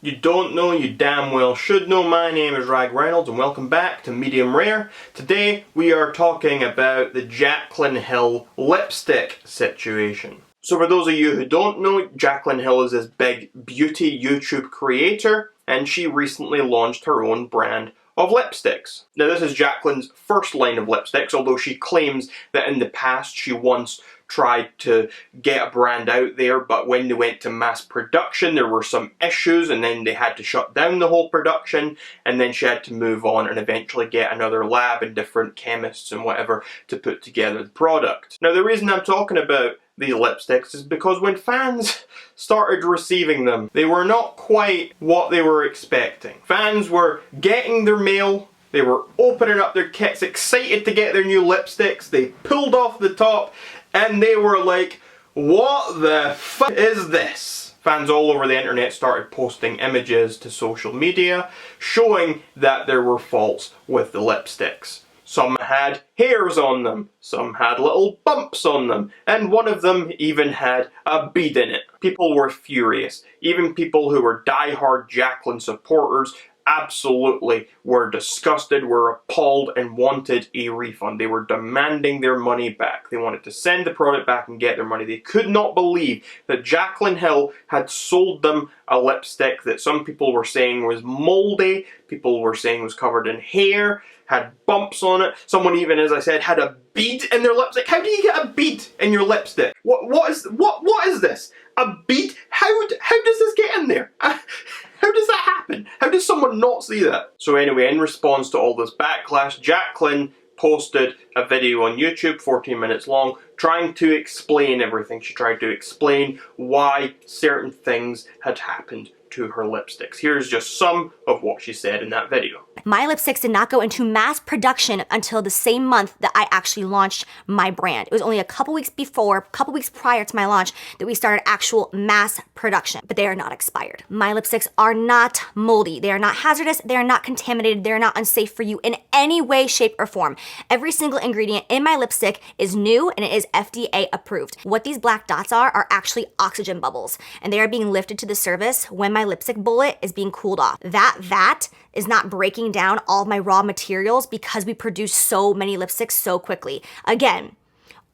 You don't know, you damn well should know. My name is Rag Reynolds and welcome back to Medium Rare. Today we are talking about the Jaclyn Hill lipstick situation. So for those of you who don't know, Jaclyn Hill is this big beauty YouTube creator and she recently launched her own brand of lipsticks. Now this is Jaclyn's first line of lipsticks, although she claims that in the past she once tried to get a brand out there, but when they went to mass production there were some issues and then they had to shut down the whole production, and then she had to move on and eventually get another lab and different chemists and whatever to put together the product. Now the reason I'm talking about these lipsticks is because when fans started receiving them, they were not quite what they were expecting. Fans were getting their mail, they were opening up their kits, excited to get their new lipsticks, they pulled off the top, and they were like, what the f is this? Fans all over the internet started posting images to social media showing that there were faults with the lipsticks. Some had hairs on them, some had little bumps on them, and one of them even had a bead in it. People were furious. Even people who were die-hard Jaclyn supporters absolutely were disgusted, were appalled, and wanted a refund. They were demanding their money back. They wanted to send the product back and get their money. They could not believe that Jaclyn Hill had sold them a lipstick that some people were saying was moldy, people were saying was covered in hair, had bumps on it. Someone even, as I said, had a bead in their lipstick. How do you get a bead in your lipstick? What is this? A bead? How does this get in there? How does that happen? How does someone not see that? So anyway, in response to all this backlash, Jaclyn posted a video on YouTube, 14 minutes long, trying to explain everything. She tried to explain why certain things had happened to her lipsticks. Here's just some of what she said in that video. My lipsticks did not go into mass production until the same month that I actually launched my brand. It was only a couple weeks prior to my launch that we started actual mass production, but they are not expired. My lipsticks are not moldy. They are not hazardous. They are not contaminated. They are not unsafe for you in any way, shape, or form. Every single ingredient in my lipstick is new and it is FDA approved. What these black dots are actually oxygen bubbles, and they are being lifted to the surface when my lipstick bullet is being cooled off. That vat is not breaking down all of my raw materials because we produce so many lipsticks so quickly. Again,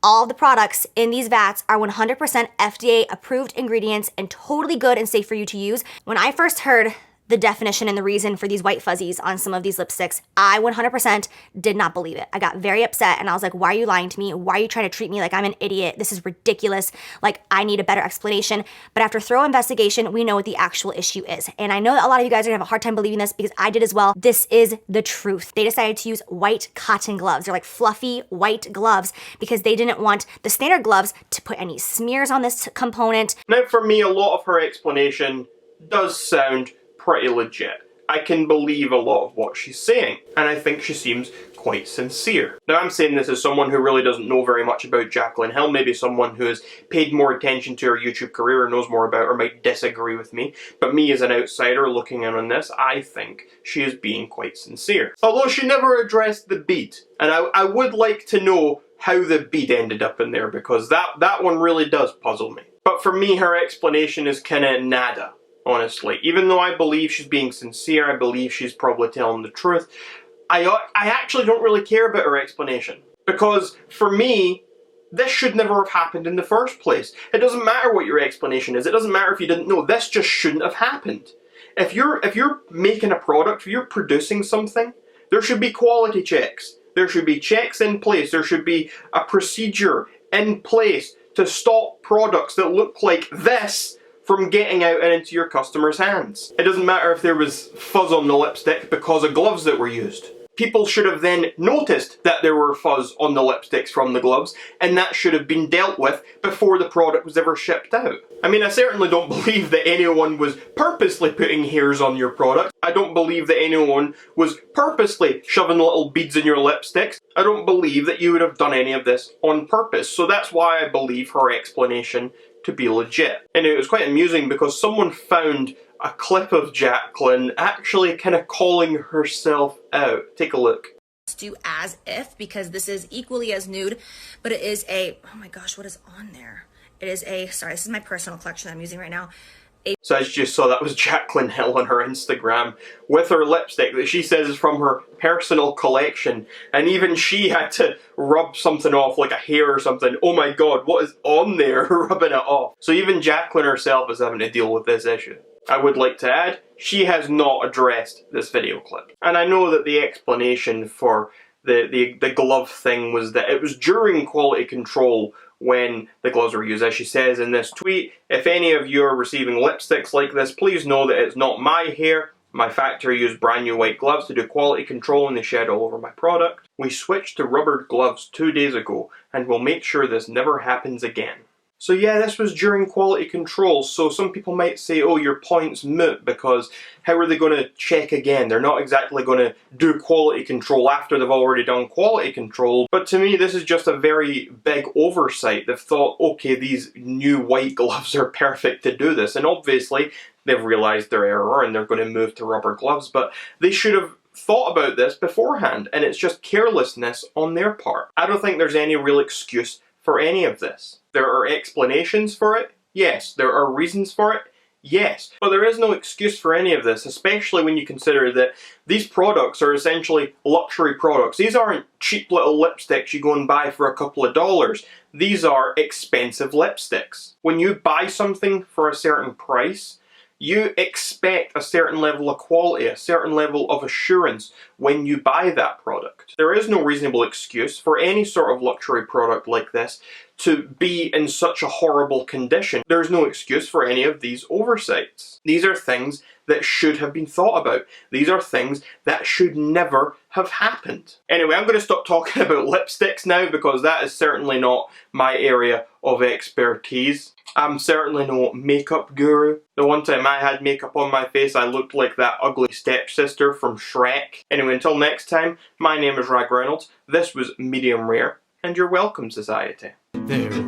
all the products in these vats are 100% FDA approved ingredients and totally good and safe for you to use. When I first heard the definition and the reason for these white fuzzies on some of these lipsticks, I 100% did not believe it. I got very upset and I was like, why are you lying to me? Why are you trying to treat me like I'm an idiot? This is ridiculous. Like, I need a better explanation. But after thorough investigation, we know what the actual issue is. And I know that a lot of you guys are gonna have a hard time believing this because I did as well. This is the truth. They decided to use white cotton gloves. They're like fluffy white gloves because they didn't want the standard gloves to put any smears on this component. Now for me, a lot of her explanation does sound pretty legit. I can believe a lot of what she's saying, and I think she seems quite sincere. Now I'm saying this as someone who really doesn't know very much about Jaclyn Hill, maybe someone who has paid more attention to her YouTube career or knows more about her might disagree with me, but me as an outsider looking in on this, I think she is being quite sincere. Although she never addressed the bead, and I would like to know how the bead ended up in there, because that one really does puzzle me. But for me, her explanation is kinda nada. Honestly, even though I believe she's being sincere, I believe she's probably telling the truth, I actually don't really care about her explanation. Because for me, this should never have happened in the first place. It doesn't matter what your explanation is, it doesn't matter if you didn't know, this just shouldn't have happened. If you're making a product, if you're producing something, there should be quality checks. There should be checks in place, there should be a procedure in place to stop products that look like this from getting out and into your customers' hands. It doesn't matter if there was fuzz on the lipstick because of gloves that were used. People should have then noticed that there were fuzz on the lipsticks from the gloves, and that should have been dealt with before the product was ever shipped out. I mean, I certainly don't believe that anyone was purposely putting hairs on your product. I don't believe that anyone was purposely shoving little beads in your lipsticks. I don't believe that you would have done any of this on purpose, so that's why I believe her explanation to be legit. And it was quite amusing because someone found a clip of Jaclyn actually kind of calling herself out. Take a look. Do as if, because this is equally as nude, but it is a, oh my gosh, what is on there? It is a, sorry, this is my personal collection I'm using right now. So as you just saw, that was Jaclyn Hill on her Instagram with her lipstick that she says is from her personal collection, and even she had to rub something off, like a hair or something. Oh my god, what is on there? Rubbing it off. So even Jaclyn herself is having to deal with this issue. I would like to add, she has not addressed this video clip. And I know that the explanation for the glove thing was that it was during quality control when the gloves were used. As she says in this tweet, if any of you are receiving lipsticks like this, please know that it's not my hair. My factory used brand new white gloves to do quality control and they shed all over my product. We switched to rubber gloves 2 days ago and we'll make sure this never happens again. So yeah, this was during quality control, so some people might say, oh, your point's moot, because how are they going to check again? They're not exactly going to do quality control after they've already done quality control. But to me, this is just a very big oversight. They've thought, okay, these new white gloves are perfect to do this, and obviously they've realised their error and they're going to move to rubber gloves, but they should have thought about this beforehand, and it's just carelessness on their part. I don't think there's any real excuse for any of this. There are explanations for it, yes. There are reasons for it, yes. But there is no excuse for any of this, especially when you consider that these products are essentially luxury products. These aren't cheap little lipsticks you go and buy for a couple of dollars. These are expensive lipsticks. When you buy something for a certain price, you expect a certain level of quality, a certain level of assurance when you buy that product. There is no reasonable excuse for any sort of luxury product like this to be in such a horrible condition. There's no excuse for any of these oversights. These are things that should have been thought about. These are things that should never have happened. Anyway, I'm going to stop talking about lipsticks now because that is certainly not my area of expertise. I'm certainly no makeup guru. The one time I had makeup on my face, I looked like that ugly stepsister from Shrek. Anyway, until next time, my name is Rag Reynolds, this was Medium Rare, and you're welcome, society. There is